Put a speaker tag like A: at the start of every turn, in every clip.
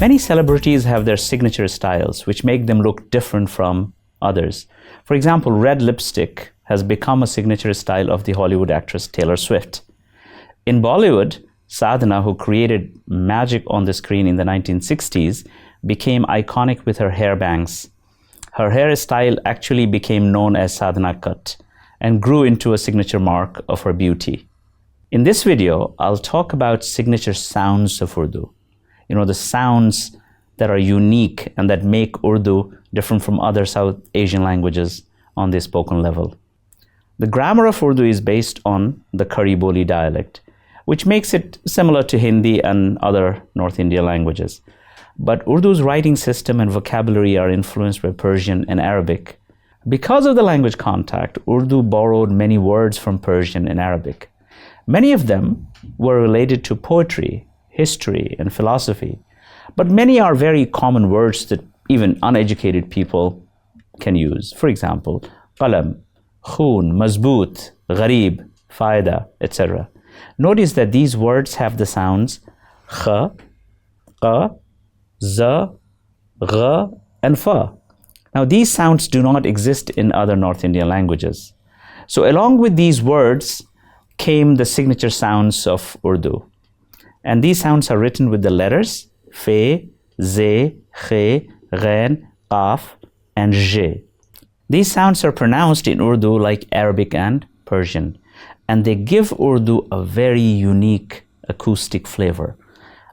A: Many celebrities have their signature styles, which make them look different from others. For example, red lipstick has become a signature style of the Hollywood actress Taylor Swift. In Bollywood, Sadhana, who created magic on the screen in the 1960s, became iconic with her hair bangs. Her hairstyle actually became known as Sadhana cut and grew into a signature mark of her beauty. In this video, I'll talk about signature sounds of Urdu. The sounds that are unique and that make Urdu different from other South Asian languages on the spoken level. The grammar of Urdu is based on the Khari Boli dialect, which makes it similar to Hindi and other North Indian languages. But Urdu's writing system and vocabulary are influenced by Persian and Arabic. Because of the language contact, Urdu borrowed many words from Persian and Arabic. Many of them were related to poetry, history, and philosophy, but many are very common words that even uneducated people can use. For example, qalam, khoon, mazboot, gharib, faida, etc. Notice that these words have the sounds kha, qa, za, gha, and fa. Now, these sounds do not exist in other North Indian languages. So along with these words came the signature sounds of Urdu. And these sounds are written with the letters fe, ze, khe, ghain, qaf, and zhe. These sounds are pronounced in Urdu like Arabic and Persian, and they give Urdu a very unique acoustic flavor.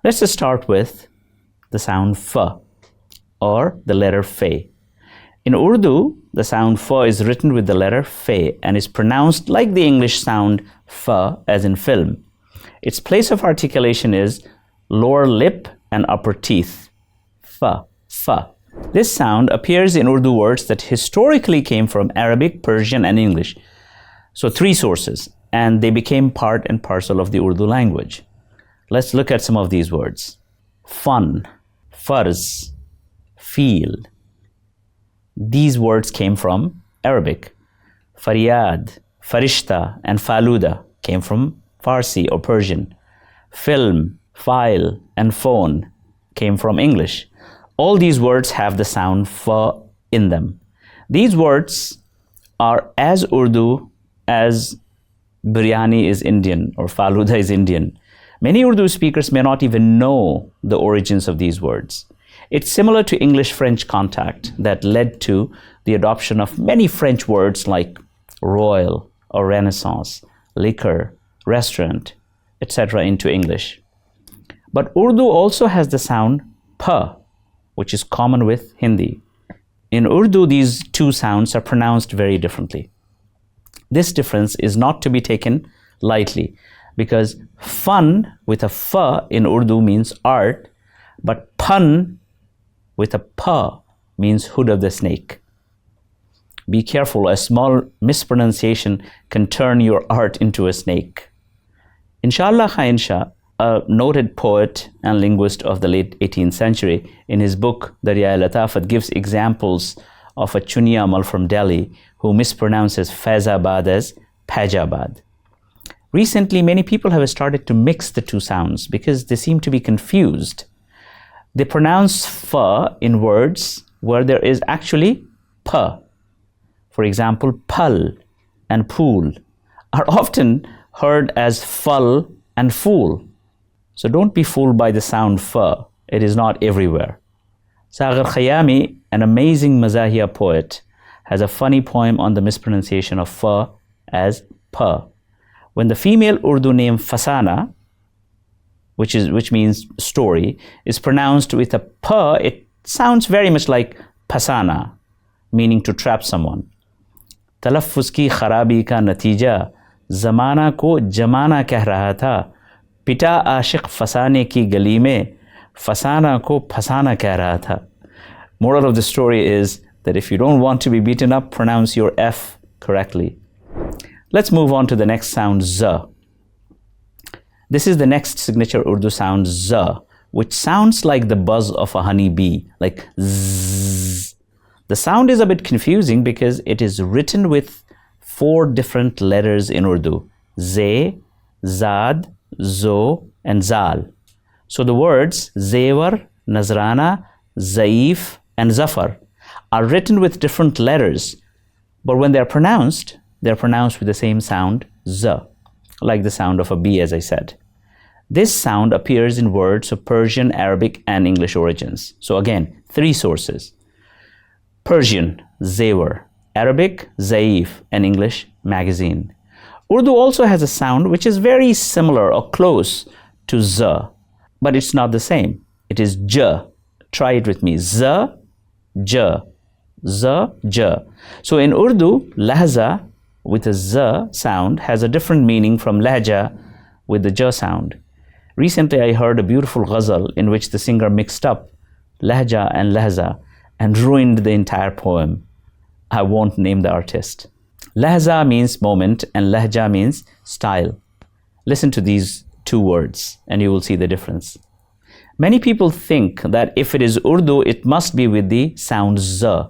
A: Let's just start with the sound fa, or the letter fe. In Urdu, the sound fa is written with the letter fe and is pronounced like the English sound fa, as in film. Its place of articulation is lower lip and upper teeth. Fa, fa. This sound appears in Urdu words that historically came from Arabic, Persian, and English. So 3 sources, and they became part and parcel of the Urdu language. Let's look at some of these words. Fun, farz, feel. These words came from Arabic. Faryad, farishta, and faluda came from Farsi or Persian. Film, file, and phone came from English. All these words have the sound fa in them. These words are as Urdu as biryani is Indian or faluda is Indian. Many Urdu speakers may not even know the origins of these words. It's similar to English-French contact that led to the adoption of many French words like royal or Renaissance, liquor, restaurant, etc. into English. But Urdu also has the sound pa, which is common with Hindi. In Urdu, these 2 sounds are pronounced very differently. This difference is not to be taken lightly because fun with a fa in Urdu means art, but pun with a pa means hood of the snake. Be careful, a small mispronunciation can turn your art into a snake. Inshallah Khain Shah, a noted poet and linguist of the late 18th century, in his book Darya-e-Latafat gives examples of a Chuni Amal from Delhi who mispronounces Faizabad as Pajabad. Recently, many people have started to mix the 2 sounds because they seem to be confused. They pronounce fa in words where there is actually pa. For example, pal and pool are often heard as fal and fool. So don't be fooled by the sound fa. It is not everywhere. Sagar Khayyami, an amazing Mazahia poet, has a funny poem on the mispronunciation of fa as pa. When the female Urdu name Fasana, which means story, is pronounced with a pa, it sounds very much like pasana, meaning to trap someone. Talaffuz ki kharabi ka natija, zamana ko jamana keh raha tha, pita ashiq fasane ki gali mein, fasana ko fasana keh raha tha. Moral of the story is that if you don't want to be beaten up, pronounce your F correctly. Let's move on to the next sound, z. This is the next signature Urdu sound, z, which sounds like the buzz of a honey bee, like zzz. The sound is a bit confusing because it is written with 4 different letters in Urdu: ze, zad, zo, and zal. So the words zevar, Nazrana, Zaif, and Zafar are written with different letters, but when they're pronounced with the same sound, Z, like the sound of a B, as I said. This sound appears in words of Persian, Arabic, and English origins. So again, 3 sources. Persian, Zevar, Arabic, Zaif, and English, magazine. Urdu also has a sound which is very similar or close to Z, but it's not the same. It is J. Try it with me. Z, J. Z, J. So in Urdu, lahza with a Z sound has a different meaning from lahja with the J sound. Recently, I heard a beautiful ghazal in which the singer mixed up lahja and lahza and ruined the entire poem. I won't name the artist. Lahza means moment and lahja means style. Listen to these 2 words and you will see the difference. Many people think that if it is Urdu, it must be with the sound Z,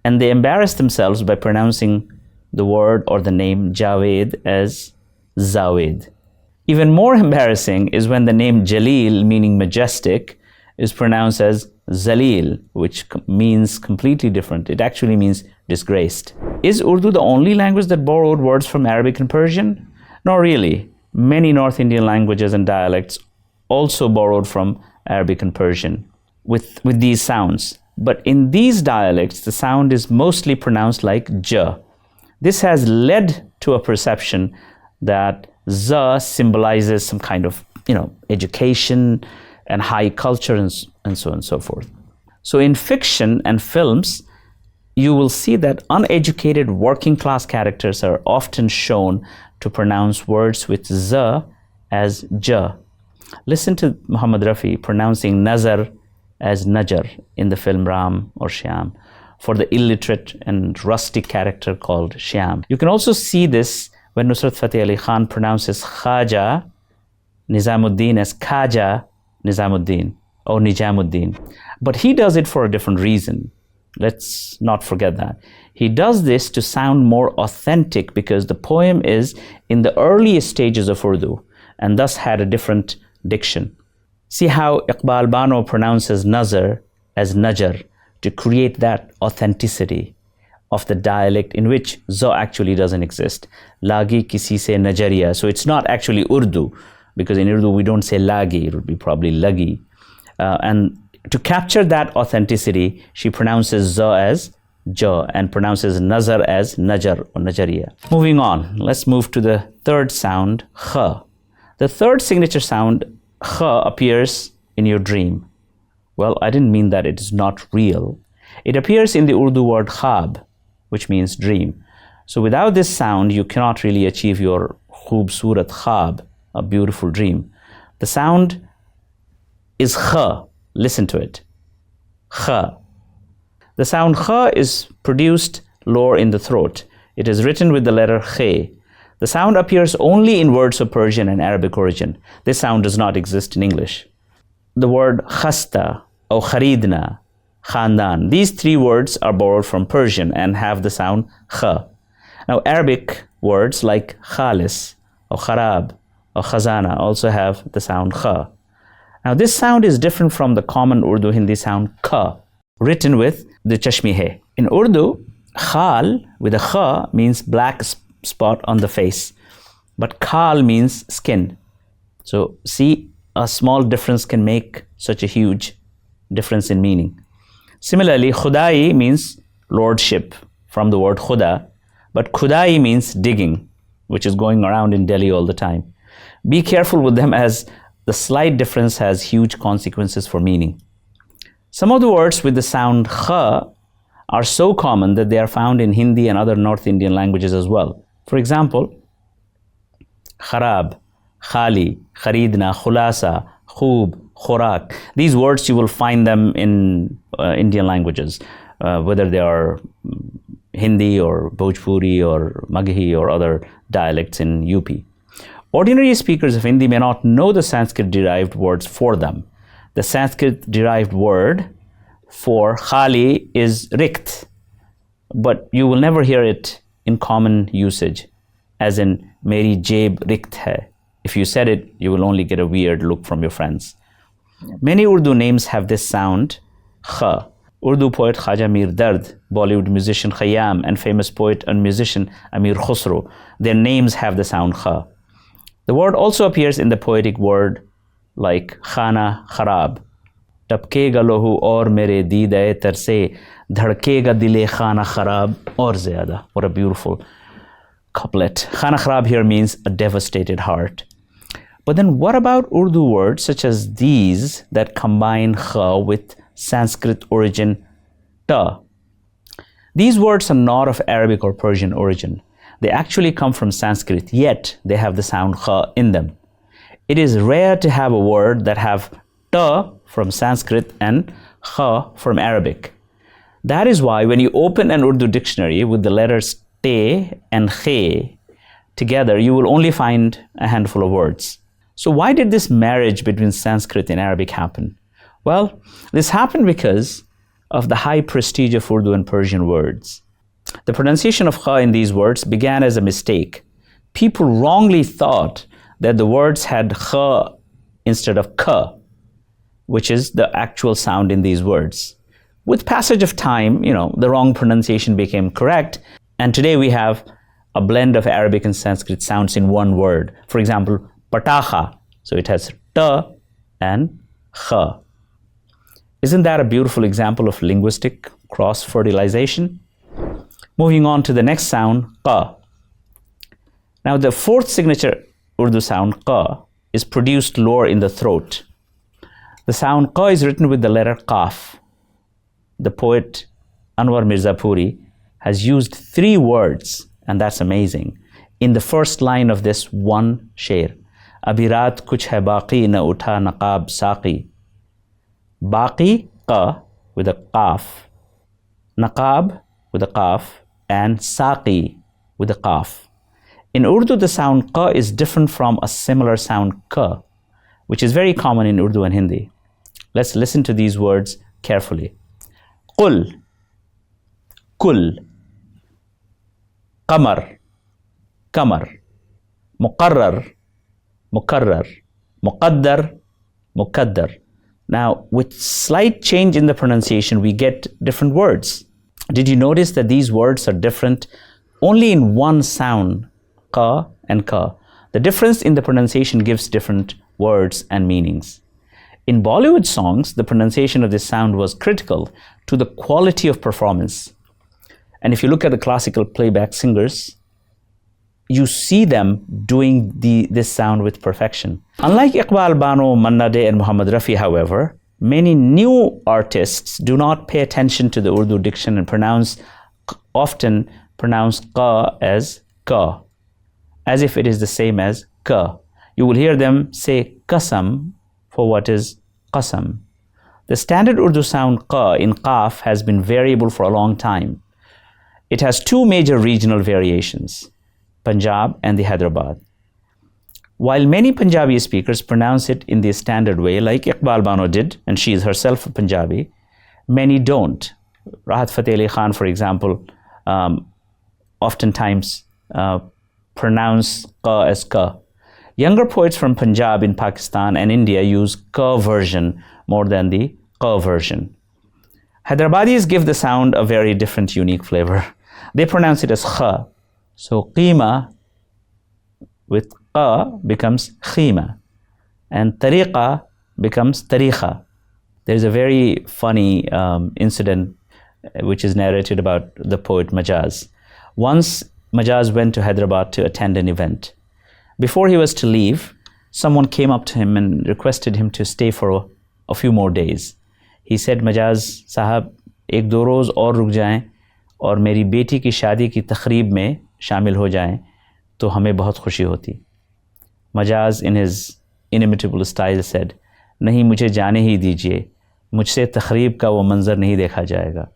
A: and they embarrass themselves by pronouncing the word or the name Javed as Zawed. Even more embarrassing is when the name Jalil, meaning majestic, is pronounced as Zalil, which means completely different. It actually means disgraced. Is Urdu the only language that borrowed words from Arabic and Persian? Not really. Many North Indian languages and dialects also borrowed from Arabic and Persian with these sounds. But in these dialects, the sound is mostly pronounced like J. This has led to a perception that Z symbolizes some kind of, education and high culture and so on and so forth. So in fiction and films, you will see that uneducated working class characters are often shown to pronounce words with Z as J. Listen to Muhammad Rafi pronouncing Nazar as Najar in the film Ram or Shyam for the illiterate and rustic character called Shyam. You can also see this when Nusrat Fateh Ali Khan pronounces Khaja Nizamuddin as Khaja Nizamuddin or Nijamuddin. But he does it for a different reason. Let's not forget that. He does this to sound more authentic because the poem is in the earliest stages of Urdu and thus had a different diction. See how Iqbal Bano pronounces Nazar as Najar to create that authenticity of the dialect in which Z actually doesn't exist. Lagi kisi se Najariya. So it's not actually Urdu, because in Urdu we don't say Lagi, it would be probably Lagi. And to capture that authenticity, she pronounces Z as J and pronounces Nazar as Najar or Najariya. Moving on, let's move to the third sound, Kh. The third signature sound, Kh, appears in your dream. Well, I didn't mean that it is not real. It appears in the Urdu word khab, which means dream. So without this sound, you cannot really achieve your khubsurat khab, a beautiful dream. The sound is Kh. Listen to it. Kh. The sound Kh is produced lower in the throat. It is written with the letter Khe. The sound appears only in words of Persian and Arabic origin. This sound does not exist in English. The word khasta or kharidna, khandan, these 3 words are borrowed from Persian and have the sound Kh. Now Arabic words like khalis or kharab or khazana also have the sound Kh. Now this sound is different from the common Urdu Hindi sound K, written with the chashmi-he. In Urdu, khal with a Kh means black spot on the face, but kal means skin. So see, a small difference can make such a huge difference in meaning. Similarly, khudai means lordship from the word khuda, but khudai means digging, which is going around in Delhi all the time. Be careful with them as the slight difference has huge consequences for meaning. Some of the words with the sound kh are so common that they are found in Hindi and other North Indian languages as well. For example, kharab, khali, kharidna, khulasa, khub, khorak. These words you will find them in Indian languages, whether they are Hindi or Bhojpuri or Maghi or other dialects in UP. Ordinary speakers of Hindi may not know the Sanskrit-derived words for them. The Sanskrit-derived word for khali is rikt, but you will never hear it in common usage, as in meri jeb rikt hai. If you said it, you will only get a weird look from your friends. Many Urdu names have this sound, kha. Urdu poet Khaja Mir Dard, Bollywood musician Khayyam, and famous poet and musician Amir Khusro, their names have the sound kha. The word also appears in the poetic word like khana kharab. Tapkega lohu aur mere deed-e tarse, dhadkega dile khana kharab aur zyada. What a beautiful couplet. Khana kharab here means a devastated heart. But then what about Urdu words such as these that combine kha with Sanskrit origin ta? These words are not of Arabic or Persian origin. They actually come from Sanskrit, yet they have the sound kha in them. It is rare to have a word that have ta from Sanskrit and kha from Arabic. That is why when you open an Urdu dictionary with the letters te and khe together, you will only find a handful of words. So why did this marriage between Sanskrit and Arabic happen? Well, this happened because of the high prestige of Urdu and Persian words. The pronunciation of kha in these words began as a mistake. People wrongly thought that the words had kha instead of ka, which is the actual sound in these words. With passage of time, the wrong pronunciation became correct, and today we have a blend of Arabic and Sanskrit sounds in one word. For example, patakha, so it has ta and kha. Isn't that a beautiful example of linguistic cross-fertilization? Moving on to the next sound, qa. Now the fourth signature Urdu sound, qa, is produced lower in the throat. The sound qa is written with the letter qaf. The poet Anwar Mirzapuri has used 3 words, and that's amazing, in the first line of this one sher. Abhi raat kuch hai baqi na utha naqab saqi. Baqi, qa, with a qaf. Naqab, with a qaf. And saqi, with a qaf. In Urdu, the sound qa is different from a similar sound ka, which is very common in Urdu and Hindi. Let's listen to these words carefully. Qul, kul, qamar, qamar, muqarrar, muqarrar, muqaddar, muqaddar. Now, with slight change in the pronunciation, we get different words. Did you notice that these words are different only in one sound, ka and ka? The difference in the pronunciation gives different words and meanings. In Bollywood songs, the pronunciation of this sound was critical to the quality of performance. And if you look at the classical playback singers, you see them doing this sound with perfection. Unlike Iqbal Bano, Manna Dey, and Muhammad Rafi, however, many new artists do not pay attention to the Urdu diction and often pronounce qa as ka, as if it is the same as ka. You will hear them say qasam for what is qasam. The standard Urdu sound qa in qaf has been variable for a long time. It has 2 major regional variations, Punjab and the Hyderabad. While many Punjabi speakers pronounce it in the standard way, like Iqbal Bano did, and she is herself a Punjabi, many don't. Rahat Fateh Ali Khan, for example, oftentimes pronounce ka as ka. Younger poets from Punjab in Pakistan and India use ka version more than the qa version. Hyderabadis give the sound a very different, unique flavor. They pronounce it as kha. So qima with qa becomes khima, and tariqa becomes tariqa. There's a very funny incident which is narrated about the poet Majaz. Once Majaz went to Hyderabad to attend an event. Before he was to leave, someone came up to him and requested him to stay for a few more days. He said, Majaz Sahab, ek do roz aur ruk jaएं और मेरी बेटी की शादी की तकरीब में शामिल हो जाएं तो हमें बहुत खुशी होती. Majaz in his inimitable style said, नहीं मुझे जाने ही दीजिए, मुझसे तकरीब का वो मंजर नहीं देखा जाएगा.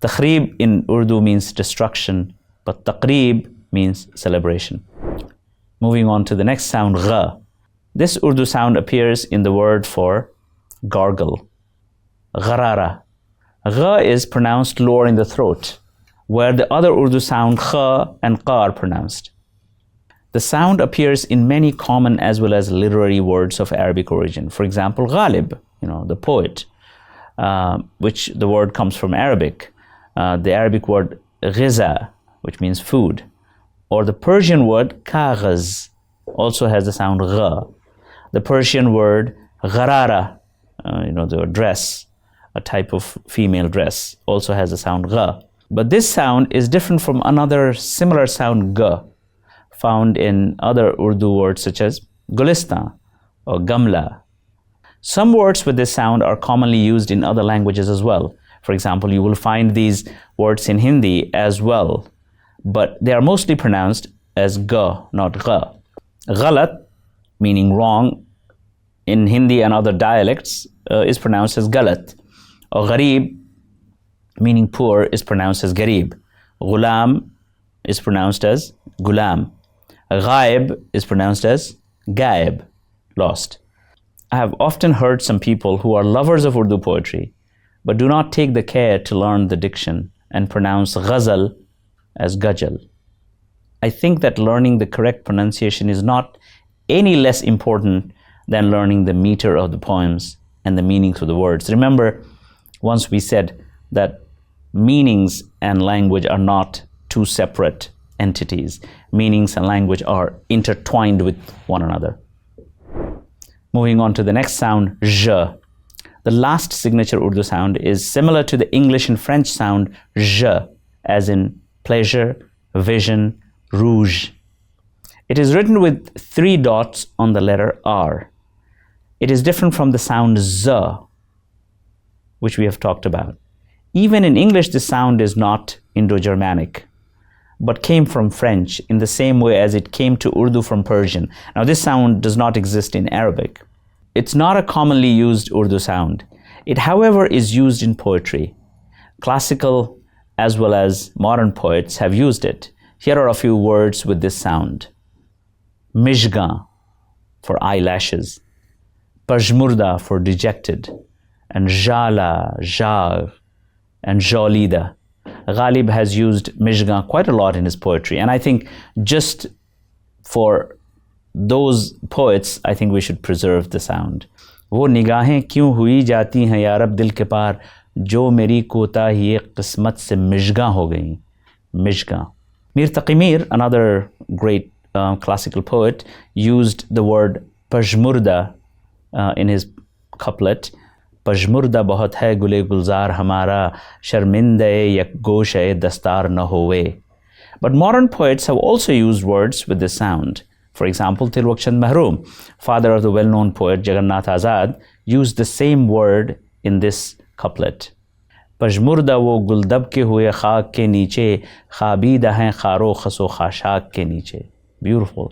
A: Taqreeb in Urdu means destruction, but taqreeb means celebration. Moving on to the next sound, gha. This Urdu sound appears in the word for gargle, gharara. Gha is pronounced lower in the throat, where the other Urdu sound kha and qa are pronounced. The sound appears in many common as well as literary words of Arabic origin. For example, ghalib, the poet, which the word comes from Arabic. The Arabic word ghiza, which means food, or the Persian word kaghaz also has the sound gha. The Persian word gharara, the dress, a type of female dress, also has the sound gha. But this sound is different from another similar sound ga, found in other Urdu words such as gulistan or gamla. Some words with this sound are commonly used in other languages as well. For example, you will find these words in Hindi as well, but they are mostly pronounced as ga, not gha. Ghalat, meaning wrong, in Hindi and other dialects is pronounced as galat. Or gharib, meaning poor, is pronounced as garib. Ghulam is pronounced as gulam. Ghaib is pronounced as gaib, lost. I have often heard some people who are lovers of Urdu poetry but do not take the care to learn the diction and pronounce ghazal as ghajal. I think that learning the correct pronunciation is not any less important than learning the meter of the poems and the meanings of the words. Remember, once we said that meanings and language are not two separate entities. Meanings and language are intertwined with one another. Moving on to the next sound, zh. The last signature Urdu sound is similar to the English and French sound zh, as in pleasure, vision, rouge. It is written with 3 dots on the letter R. It is different from the sound z, which we have talked about. Even in English, the sound is not Indo-Germanic, but came from French in the same way as it came to Urdu from Persian. Now, this sound does not exist in Arabic. It's not a commonly used Urdu sound. It, however, is used in poetry. Classical as well as modern poets have used it. Here are a few words with this sound. Mishgan, for eyelashes. Pajmurda, for dejected. And jala, jar, and jolida. Ghalib has used Mishgan quite a lot in his poetry, and I think just for those poets, I think we should preserve the sound. वो निगाहें क्यों हुई जाती हैं यारब दिल के पार जो मेरी कोताही किस्मत से मिशगां हो गई. Mishgan. Mir Taqi-Mir, another great classical poet, used the word pajmurda in his couplet. पजमुर्दा बहुत है गुले गुलजार हमारा शर्मिंदे यक गोशे दस्तार न होवे. But modern poets have also used words with this sound. For example, Tilwak Chand Mahroom, father of the well-known poet Jagannath Azad, used the same word in this couplet. पजमुर्दा वो गुलदब के हुए खाक के नीचे खाबीदा हैं खारो खसो खाशाक के नीचे. Beautiful.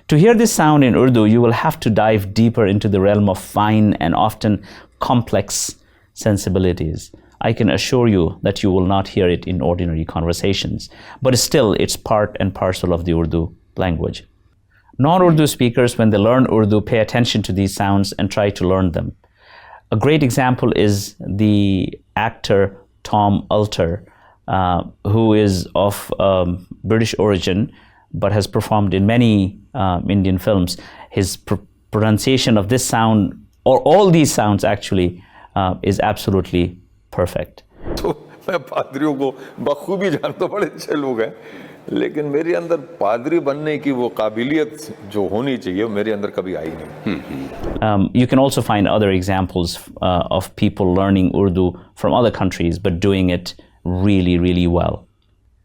A: To hear this sound in Urdu, you will have to dive deeper into the realm of fine and often complex sensibilities. I can assure you that you will not hear it in ordinary conversations, but still it's part and parcel of the Urdu language. Non-Urdu speakers, when they learn Urdu, pay attention to these sounds and try to learn them. A great example is the actor Tom Alter, who is of British origin, but has performed in many Indian films. His pronunciation of this sound, or all these sounds actually, is absolutely perfect.
B: तो मैं पादरियों को बखूबी जानता, बड़े अच्छे लोग हैं, लेकिन मेरे अंदर पादरी बनने की वो काबिलियत जो होनी चाहिए मेरे अंदर कभी आई नहीं.
A: You can also find other examples of people learning Urdu from other countries but doing it really, really well.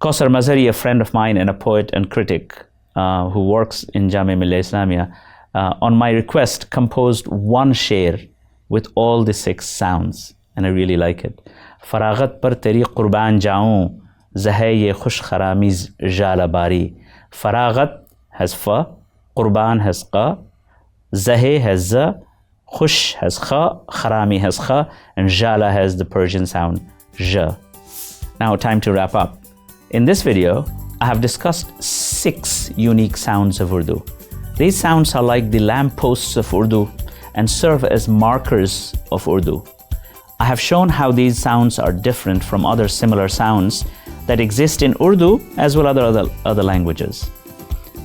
A: Kausar Mazari, a friend of mine and a poet and critic who works in Jamia Millia Islamia, on my request composed one sher with all the 6 sounds, and I really like it. Faraghat par teri qurban jaun zahe ye khush kharamiz jala bari. Faraghat has fa, qurban has qa, zahe has za, khush has kha, kharami has kha, and jala has the Persian sound ja. Now time to wrap up. In this video, I have discussed 6 unique sounds of Urdu. These sounds are like the lampposts of Urdu and serve as markers of Urdu. I have shown how these sounds are different from other similar sounds that exist in Urdu as well as other languages.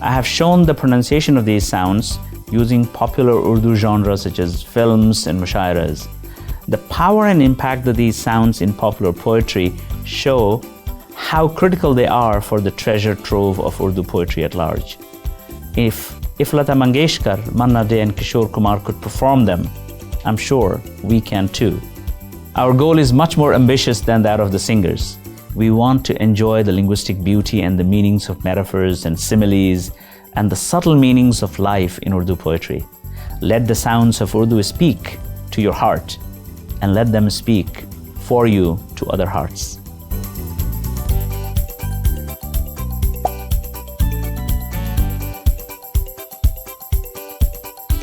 A: I have shown the pronunciation of these sounds using popular Urdu genres such as films and mushairas. The power and impact of these sounds in popular poetry show how critical they are for the treasure trove of Urdu poetry at large. If Lata Mangeshkar, Manna Dey and Kishore Kumar could perform them, I'm sure we can too. Our goal is much more ambitious than that of the singers. We want to enjoy the linguistic beauty and the meanings of metaphors and similes and the subtle meanings of life in Urdu poetry. Let the sounds of Urdu speak to your heart and let them speak for you to other hearts.